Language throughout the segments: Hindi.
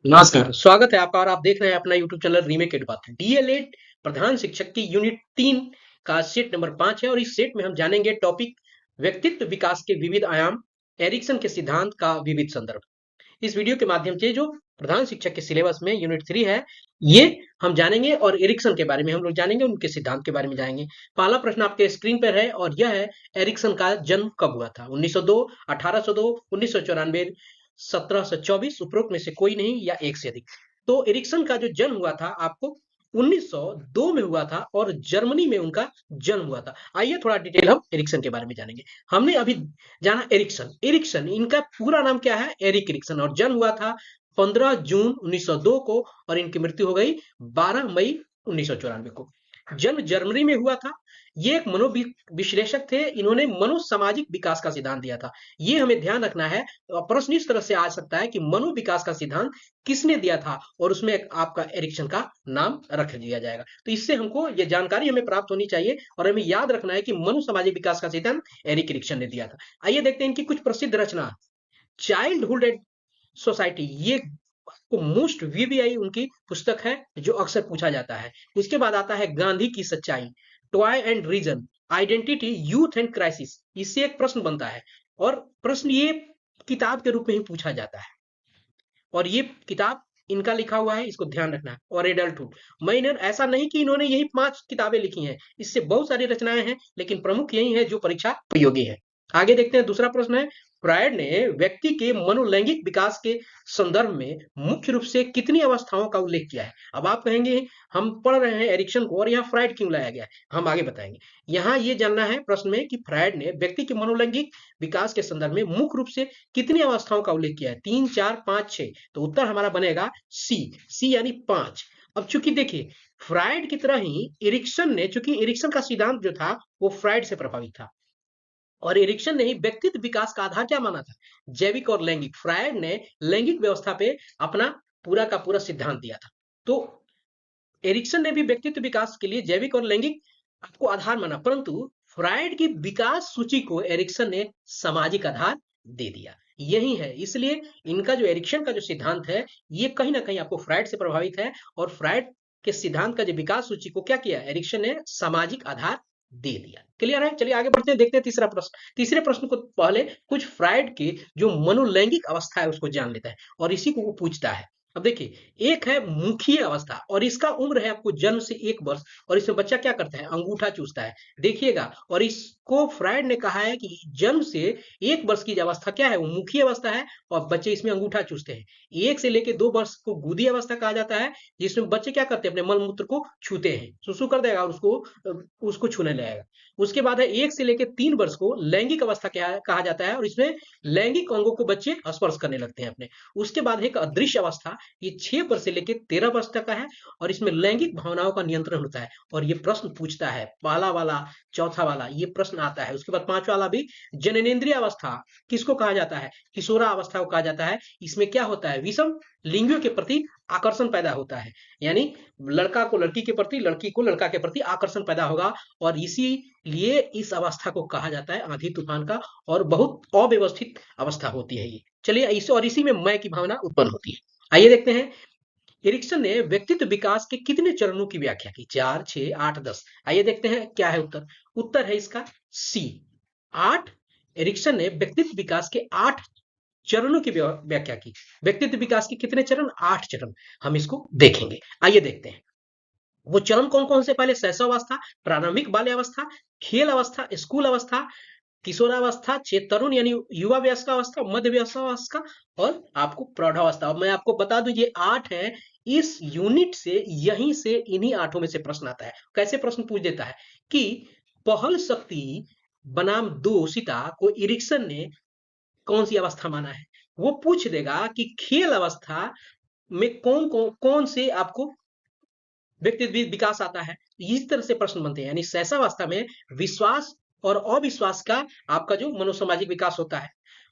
नमस्कार, स्वागत है आपका और आप देख रहे हैं अपना यूट्यूब चैनल रीमेक एड बात। डीएलएड प्रधान शिक्षक की यूनिट 3 का सेट नंबर 5 है और इस सेट में हम जानेंगे टॉपिक व्यक्तित्व विकास के विविध आयाम, एरिक्सन के सिद्धांत का विविध संदर्भ। इस वीडियो के माध्यम से जो प्रधान शिक्षक के सिलेबस में यूनिट 3 है, ये हम जानेंगे और एरिक्सन के बारे में हम लोग जानेंगे, उनके सिद्धांत के बारे में जानेंगे। पहला प्रश्न आपके स्क्रीन पर है और यह है एरिक्सन का जन्म कब हुआ था? 1902, 1802, 1994, 1724, उपरोक्त में से कोई नहीं या एक से अधिक। तो एरिक्सन का जो जन्म हुआ था आपको 1902 में हुआ था और जर्मनी में उनका जन्म हुआ था। आइए थोड़ा डिटेल हम एरिक्सन के बारे में जानेंगे। हमने अभी जाना एरिक्सन। एरिक्सन इनका पूरा नाम क्या है? एरिक एरिक्सन, और जन्म हुआ था 15 जून 1902 को और इनकी मृत्यु हो गई 12 मई 1994 को। जन्म जर्मनी में हुआ था। ये एक विश्लेषक थे। इन्होंने मनोसामाजिक विकास का सिद्धांत दिया था। ये हमें ध्यान रखना है। प्रश्न इस तरह से आ सकता है कि मनोविकास का सिद्धांत किसने दिया था, और उसमें आपका एरिक्सन का नाम रख दिया जाएगा। तो इससे हमको ये जानकारी हमें प्राप्त होनी चाहिए और हमें याद रखना है कि मनोसामाजिक विकास का सिद्धांत एरिक एरिक्सन ने दिया था। आइए देखते हैं इनकी कुछ प्रसिद्ध रचना। चाइल्डहुड एंड सोसाइटी, ये मोस्ट वीवीआई उनकी पुस्तक है जो अक्सर पूछा जाता है। उसके बाद आता है गांधी की सच्चाई, toy and reason, identity, youth and crisis. इससे एक प्रश्न बनता है और प्रश्न ये किताब के रूप में ही पूछा जाता है और ये किताब इनका लिखा हुआ है, इसको ध्यान रखना है। और एडल्टहुड, मैं इन्हें ऐसा नहीं कि इन्होंने यही 5 किताबें लिखी हैं, इससे बहुत सारी रचनाएं हैं लेकिन प्रमुख यही है जो परीक्षा उपयोगी है। आगे देखते हैं। दूसरा प्रश्न है, फ्रायड ने व्यक्ति के मनोलैंगिक विकास के संदर्भ में मुख्य रूप से कितनी अवस्थाओं का उल्लेख किया है? अब आप कहेंगे हम पढ़ रहे हैं एरिक्सन को और यहाँ फ्रायड क्यों लाया गया है, हम आगे बताएंगे। यहाँ ये जानना है प्रश्न में कि फ्रायड ने व्यक्ति के मनोलैंगिक विकास के संदर्भ में मुख्य रूप से कितनी अवस्थाओं का उल्लेख किया है? 3, 4, 5, 6। तो उत्तर हमारा बनेगा सी। सी यानी 5। अब चूंकि देखिए फ्रायड की तरह ही एरिक्सन ने, चूंकि एरिक्सन का सिद्धांत जो था वो फ्रायड से प्रभावित था और एरिक्सन ने ही व्यक्तित्व विकास का आधार क्या माना था? जैविक और लैंगिक। फ्रायड ने लैंगिक व्यवस्था पे अपना पूरा का पूरा सिद्धांत दिया था। तो एरिक्सन ने भी व्यक्तित्व विकास के लिए जैविक और लैंगिक आपको आधार माना, परंतु फ्रायड की विकास सूची को एरिक्सन ने सामाजिक आधार दे दिया। यही है, इसलिए इनका जो एरिक्सन का जो सिद्धांत है ये कहीं ना कहीं आपको फ्रायड से प्रभावित है और फ्रायड के सिद्धांत का जो विकास सूची को क्या किया, एरिक्सन ने सामाजिक आधार दे दिया। क्लियर है? चलिए आगे बढ़ते हैं, देखते हैं तीसरा प्रश्न। तीसरे प्रश्न को पहले कुछ फ्रायड के जो मनोलैंगिक अवस्था है उसको जान लेता है और इसी को वो पूछता है। अब देखिए, एक है मुखीय अवस्था और इसका उम्र है आपको जन्म से 1 वर्ष और इसमें बच्चा क्या करता है, अंगूठा चूसता है। देखिएगा, और इसको फ्रायड ने कहा है कि जन्म से 1 वर्ष की जो अवस्था क्या है वो मुखीय अवस्था है और बच्चे इसमें अंगूठा चूसते हैं। 1 से लेके 2 वर्ष को गुदी अवस्था कहा जाता है, जिसमें बच्चे क्या करते हैं, अपने मल मूत्र को छूते हैं, सुसु कर देगा और उसको छूने लगेगा। उसके बाद है 1 से लेके 3 वर्ष को लैंगिक अवस्था क्या कहा जाता है और इसमें लैंगिक अंगों को बच्चे स्पर्श करने लगते हैं अपने। उसके बाद है एक अदृश्य अवस्था, ये 6 वर्ष से लेकर 13 वर्ष तक का है और इसमें लैंगिक भावनाओं का नियंत्रण होता है और ये प्रश्न पूछता है, पहला वाला, चौथा वाला ये प्रश्न आता है। उसके बाद 5वां वाला भी, जननेंद्रिय अवस्था किसको कहा जाता है, किशोरा अवस्था को कहा जाता है। इसमें क्या होता है, विषम लिंगियों के प्रति आकर्षण पैदा होता है, यानी लड़का को लड़की के प्रति, लड़की को लड़का के प्रति आकर्षण पैदा होगा और इसीलिए इस अवस्था को कहा जाता है आंधी तूफान का और बहुत अव्यवस्थित अवस्था होती है ये। चलिए इसी में मैं की भावना उत्पन्न होती है। आइए देखते हैं, एरिक्सन ने व्यक्तित्व विकास के कितने चरणों की व्याख्या की? 4, 6, 8, 10। आइए देखते हैं क्या है उत्तर। उत्तर है इसका सी, 8। एरिक्सन ने व्यक्तित्व विकास के 8 चरणों की व्याख्या की। व्यक्तित्व विकास के कितने चरण? 8 चरण। हम इसको देखेंगे। आइए देखते हैं वो चरण कौन कौन से। पहले शैशवावस्था, प्रारंभिक बाल्यावस्था, खेल अवस्था, स्कूल अवस्था, किशोरावस्था, तरुण यानी युवा वयस्कावस्था, मध्य वयस्कावस्था और आपको प्रौढ़ावस्था। अब मैं आपको बता दूं ये 8 है। इस यूनिट से, यहीं से, इन्हीं 8 में से प्रश्न आता है। कैसे प्रश्न पूछ देता है कि पहल शक्ति बनाम दोषिता को एरिक्सन ने कौन सी अवस्था माना है। वो पूछ देगा कि खेल अवस्था में कौन से आपको व्यक्तित्व विकास आता है। इस तरह से प्रश्न बनते हैं, यानी शैशवावस्था में विश्वास और अविश्वास का आपका जो मनोसामाजिक विकास होता है,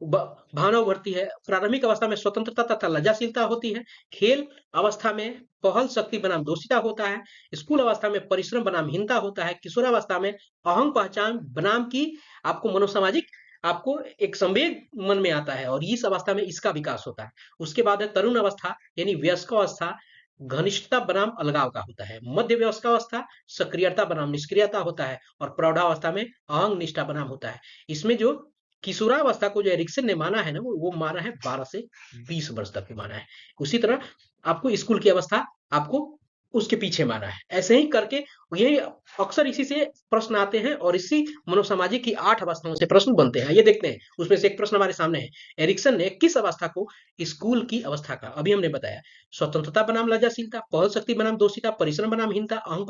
भावना उभरती है। प्रारंभिक अवस्था में स्वतंत्रता तथा लज्जाशीलता होती है। खेल अवस्था में पहल शक्ति बनाम दोषिता होता है। स्कूल अवस्था में परिश्रम बनाम हीनता होता है। किशोरावस्था में अहम पहचान बनाम की आपको मनोसामाजिक आपको एक संवेग मन में आता है और इस अवस्था में इसका विकास होता है। उसके बाद है तरुण अवस्था यानी वयस्कावस्था, घनिष्ठता बनाम अलगाव का होता है। मध्य वयस्कावस्था सक्रियता बनाम निष्क्रियता होता है और प्रौढ़ावस्था में अहंग निष्ठा बनाम होता है। इसमें जो किशोरावस्था को जो एरिक्सन ने माना है ना, वो माना है 12 से 20 वर्ष तक माना है। उसी तरह आपको स्कूल की अवस्था आपको उसके पीछे माना है। ऐसे ही करके ये अक्सर इसी से प्रश्न आते हैं और इसी मनोसामाजिक की 8 अवस्थाओं से प्रश्न बनते हैं। ये देखते हैं, उसमें से एक प्रश्न हमारे सामने है। एरिक्सन ने किस अवस्था को स्कूल की अवस्था का अभी हमने बताया? स्वतंत्रता बनाम लज्जाशीलता, पहल शक्ति बनाम दोषिता, परिश्रम बनाम हीनता, अहम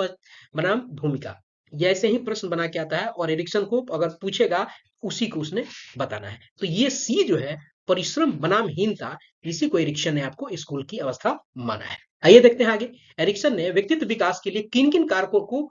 बनाम भूमिका। ये ऐसे ही प्रश्न बना के आता है और एरिक्सन को अगर पूछेगा उसी को उसने बताना है। तो ये सी जो है परिश्रम बनाम हीनता, इसी को एरिक्सन ने आपको स्कूल की अवस्था माना है। आइए देखते हैं आगे। एरिक्सन ने व्यक्तित्व विकास के लिए किन किन कारकों को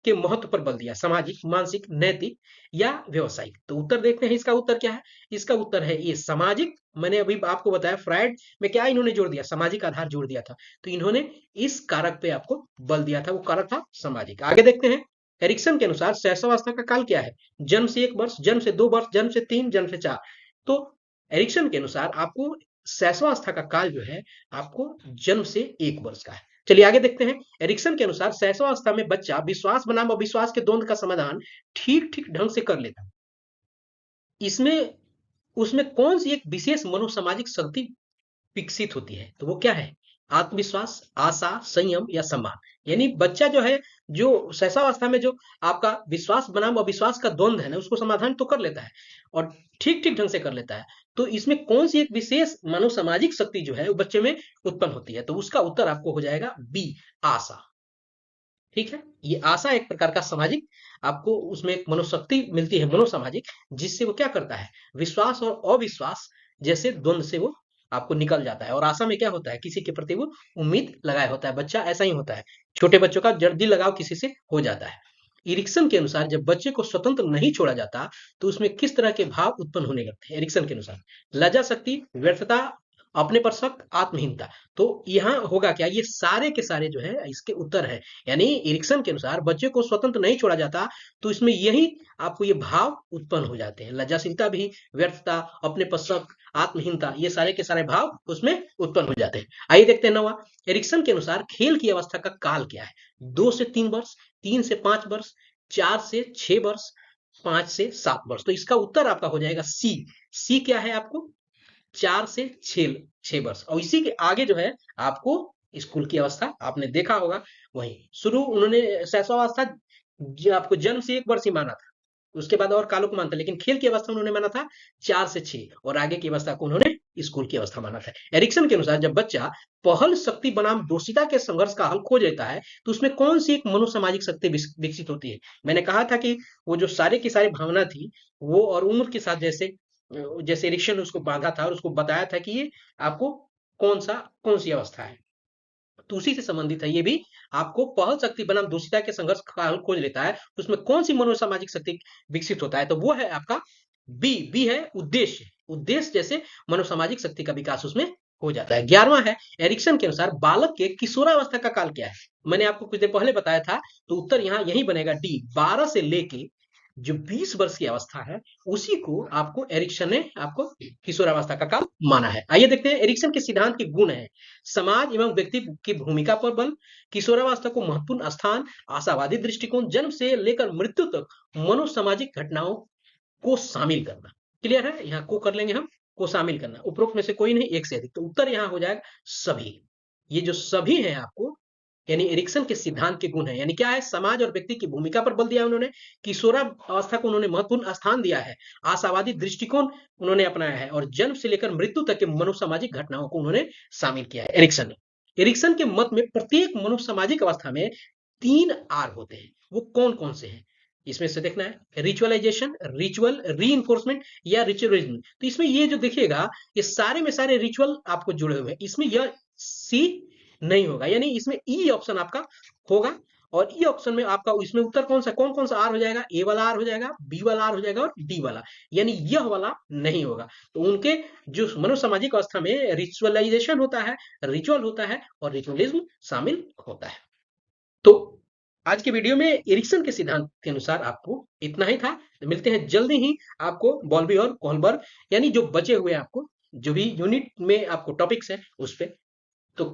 के महत्व पर बल दिया? सामाजिक, मानसिक, नैतिक या व्यवसायिक? तो उत्तर देखते हैं, इसका उत्तर क्या है? इसका उत्तर है ये सामाजिक। मैंने अभी आपको बताया फ्रायड में क्या इन्होंने जोड़ दिया, सामाजिक आधार जोड़ दिया था, तो इन्होंने इस कारक पे आपको बल दिया था, वो कारक था सामाजिक। आगे देखते हैं। एरिक्सन के अनुसार शैशवावस्था का काल क्या है? जन्म से 1 वर्ष, जन्म से 2 वर्ष, जन्म से 3, जन्म से 4। तो एरिक्सन के अनुसार आपको शैशवावस्था का काल जो है आपको जन्म से 1 वर्ष का है। चलिए आगे देखते हैं। एरिक्सन के अनुसार शैशवावस्था में बच्चा विश्वास बनाम अविश्वास के द्वंद का समाधान ठीक ठीक ढंग से कर लेता है। इसमें उसमें कौन सी एक विशेष मनोसामाजिक शक्ति विकसित होती है? तो वो क्या है? आत्मविश्वास, आशा, संयम या सम्मान। यानी बच्चा जो है, जो शैशवावस्था में जो आपका विश्वास बनाम अविश्वास का द्वंद है ना, उसको समाधान तो कर लेता है और ठीक ठीक ढंग से कर लेता है। तो इसमें कौन सी एक विशेष मनोसामाजिक शक्ति जो है वो बच्चे में उत्पन्न होती है? तो उसका उत्तर आपको हो जाएगा बी, आशा। ठीक है, ये आशा एक प्रकार का सामाजिक आपको उसमें एक मनोशक्ति मिलती है मनोसामाजिक, जिससे वो क्या करता है, विश्वास और अविश्वास जैसे द्वंद से वो आपको निकल जाता है। और आशा में क्या होता है, किसी के प्रति वो उम्मीद लगाए होता है। बच्चा ऐसा ही होता है, छोटे बच्चों का जल्दी लगाव किसी से हो जाता है। इरिक्सन के अनुसार जब बच्चे को स्वतंत्र नहीं छोड़ा जाता तो उसमें किस तरह के भाव उत्पन्न होने लगते हैं? इरिक्सन के अनुसार लज्जा शक्ति, व्यर्थता, अपने पर शक, आत्महीनता। तो यहाँ होगा क्या, ये सारे के सारे जो है इसके उत्तर है। यानी इरिक्सन के अनुसार बच्चे को स्वतंत्र नहीं छोड़ा जाता तो इसमें यही आपको ये भाव उत्पन्न हो जाते हैं। लज्जाशीलता भी, व्यर्थता, अपने पर शक, आत्महीनता, ये सारे के सारे भाव उसमें उत्पन्न हो जाते हैं। आइए देखते हैं नवा। एरिक्सन के अनुसार खेल की अवस्था का काल क्या है? 2 से 3 वर्ष, 3 से 5 वर्ष, 4 से 6 वर्ष, 5 से 7 वर्ष। तो इसका उत्तर आपका हो जाएगा सी। सी क्या है आपको? 4 से 6 वर्ष। और इसी के आगे जो है आपको स्कूल की अवस्था आपने देखा होगा, वही शुरू उन्होंने शैशवावस्था आपको जन्म से 1 वर्ष ही माना था, उसके बाद और कालों को मानता, लेकिन खेल की अवस्था उन्होंने माना था 4 से 6 और आगे की अवस्था को उन्होंने स्कूल की अवस्था माना था। एरिक्सन के अनुसार जब बच्चा पहल शक्ति बनाम दोषिता के संघर्ष का हल खोज लेता है तो उसमें कौन सी एक मनोसामाजिक शक्ति विकसित होती है? मैंने कहा था कि वो जो सारे की सारी भावना थी वो और उम्र के साथ जैसे जैसे एरिक्सन ने उसको बांधा था और उसको बताया था कि ये आपको कौन सी अवस्था है, तो उसी से संबंधित है ये भी। आपको पहल शक्ति बनाम दोषिता के संघर्ष का हल खोज लेता है, उसमें कौन सी मनोसामाजिक शक्ति विकसित होता है? तो वो है आपका बी। बी है उद्देश्य। उद्देश्य जैसे मनोसामाजिक शक्ति का विकास उसमें हो जाता है। 11वां है, एरिक्सन के अनुसार बालक के किशोरावस्था का काल क्या है? मैंने आपको कुछ देर पहले बताया था, तो उत्तर यहाँ यही बनेगा डी। 12 से लेके जो 20 वर्ष की अवस्था है उसी को आपको एरिक्सन ने आपको किशोरावस्था का काल माना है। आइए देखते हैं एरिक्सन के सिद्धांत के गुण है। समाज एवं व्यक्ति की भूमिका पर बल, किशोरावस्था को महत्वपूर्ण स्थान, आशावादी दृष्टिकोण, जन्म से लेकर मृत्यु तक मनोसामाजिक घटनाओं को शामिल करना। क्लियर है, यहाँ को कर लेंगे हम, को शामिल करना, उपरोक्त में से कोई नहीं, एक से अधिक। तो उत्तर यहाँ हो जाएगा सभी। ये जो सभी है आपको यानी एरिक्सन के सिद्धांत के गुण है, यानी क्या है, समाज और व्यक्ति की भूमिका पर बल दिया उन्होंने, किशोरावस्था को उन्होंने महत्वपूर्ण स्थान दिया है, आशावादी दृष्टिकोण उन्होंने अपनाया है और जन्म से लेकर मृत्यु तक के मनोसामाजिक घटनाओं को उन्होंने शामिल किया है एरिक्सन ने। एरिक्सन के मत में प्रत्येक मनोसामाजिक अवस्था में 3 आर होते हैं। वो कौन कौन से हैं इसमें से देखना है, रिचुअलाइजेशन, रिचुअल, रीइंफोर्समेंट या रिचुअलिज्म। तो इसमें ये जो देखिएगा ये सारे में सारे रिचुअल आपको जुड़े हुए हैं, इसमें यह सी नहीं होगा, यानी इसमें ई ऑप्शन आपका होगा। और ई ऑप्शन में आपका इसमें उत्तर कौन कौन सा आर हो जाएगा? ए वाला आर हो जाएगा, बी वाला आर हो जाएगा और डी वाला, यानी यह वाला नहीं होगा। तो उनके जो मनोसामाजिक अवस्था में रिचुअलाइजेशन होता है, रिचुअल होता है और रिचुअलिज्म शामिल होता है। तो आज के वीडियो में एरिक्सन के सिद्धांत के अनुसार आपको इतना ही था। मिलते हैं जल्दी ही आपको बॉल्बी और कोहलबर्ग यानी जो बचे हुए आपको जो भी यूनिट में आपको टॉपिक्स है उस पे। तो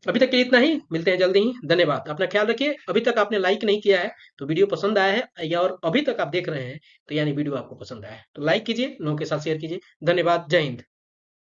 अभी तक के लिए इतना ही, मिलते हैं जल्दी ही। धन्यवाद, अपना ख्याल रखिए। अभी तक आपने लाइक नहीं किया है तो वीडियो पसंद आया है या और अभी तक आप देख रहे हैं तो यानी वीडियो आपको पसंद आया है तो लाइक कीजिए, लोगों के साथ शेयर कीजिए। धन्यवाद, जय हिंद।